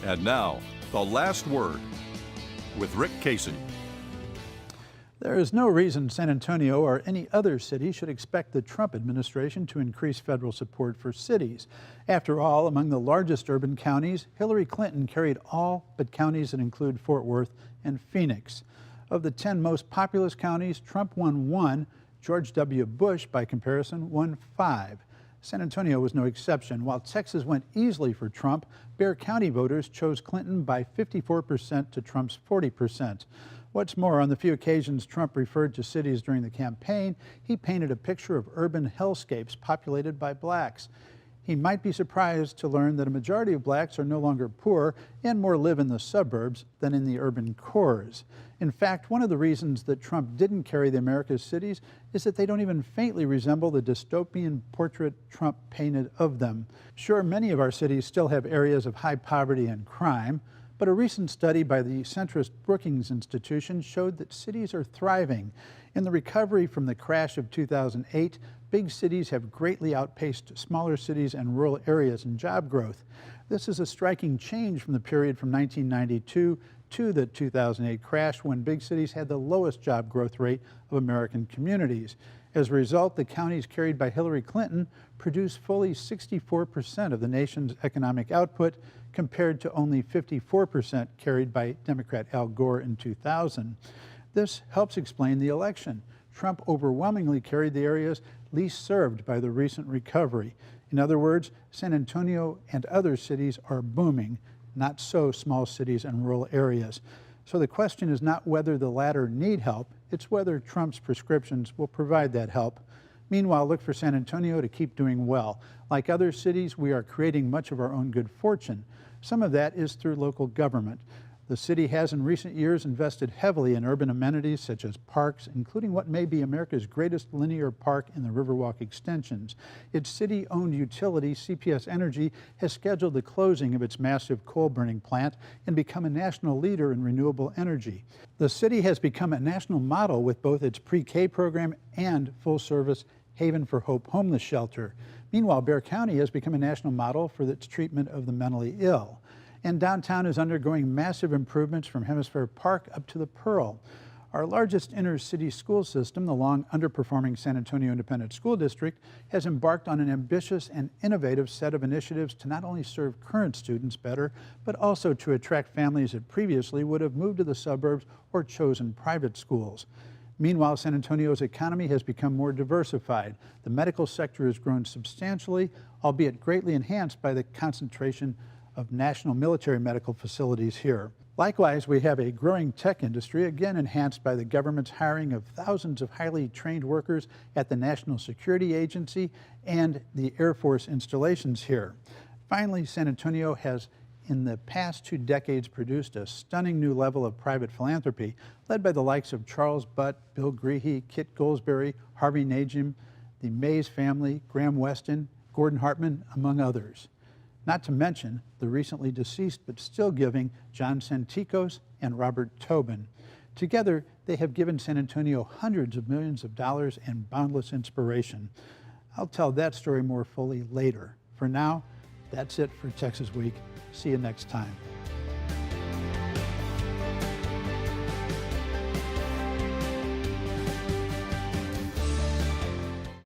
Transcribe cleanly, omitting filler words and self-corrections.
And now, the last word with Rick Casey. There is no reason San Antonio or any other city should expect the Trump administration to increase federal support for cities. After all, among the largest urban counties, Hillary Clinton carried all but counties that include Fort Worth and Phoenix. Of the 10 most populous counties, Trump won 1. George W. Bush, by comparison, won 5. San Antonio was no exception. While Texas went easily for Trump, Bexar County voters chose Clinton by 54% to Trump's 40%. What's more, on the few occasions Trump referred to cities during the campaign, he painted a picture of urban hellscapes populated by blacks. He might be surprised to learn that a majority of blacks are no longer poor and more live in the suburbs than in the urban cores. In fact, one of the reasons that Trump didn't carry the America's cities is that they don't even faintly resemble the dystopian portrait Trump painted of them. Sure, many of our cities still have areas of high poverty and crime, but a recent study by the centrist Brookings Institution showed that cities are thriving. In the recovery from the crash of 2008, big cities have greatly outpaced smaller cities and rural areas in job growth. This is a striking change from the period from 1992 to the 2008 crash, when big cities had the lowest job growth rate of American communities. As a result, the counties carried by Hillary Clinton produced fully 64% of the nation's economic output, compared to only 54% carried by Democrat Al Gore in 2000. This helps explain the election. Trump overwhelmingly carried the areas least served by the recent recovery. In other words, San Antonio and other cities are booming, not so small cities and rural areas. So the question is not whether the latter need help, it's whether Trump's prescriptions will provide that help. Meanwhile, look for San Antonio to keep doing well. Like other cities, we are creating much of our own good fortune. Some of that is through local government. The city has in recent years invested heavily in urban amenities such as parks, including what may be America's greatest linear park in the Riverwalk extensions. Its city-owned utility, CPS Energy, has scheduled the closing of its massive coal-burning plant and become a national leader in renewable energy. The city has become a national model with both its pre-K program and full-service Haven for Hope homeless shelter. Meanwhile, Bexar County has become a national model for its treatment of the mentally ill. And downtown is undergoing massive improvements from Hemisphere Park up to the Pearl. Our largest inner-city school system, the long underperforming San Antonio Independent School District, has embarked on an ambitious and innovative set of initiatives to not only serve current students better, but also to attract families that previously would have moved to the suburbs or chosen private schools. Meanwhile, San Antonio's economy has become more diversified. The medical sector has grown substantially, albeit greatly enhanced by the concentration of national military medical facilities here. Likewise, we have a growing tech industry, again enhanced by the government's hiring of thousands of highly trained workers at the National Security Agency and the Air Force installations here. Finally, San Antonio has in the past 2 decades produced a stunning new level of private philanthropy, led by the likes of Charles Butt, Bill Greehey, Kit Goldsberry, Harvey Najim, the Mays family, Graham Weston, Gordon Hartman, among others. Not to mention the recently deceased but still giving John Santikos and Robert Tobin. Together, they have given San Antonio hundreds of millions of dollars and boundless inspiration. I'll tell that story more fully later. For now, that's it for Texas Week. See you next time.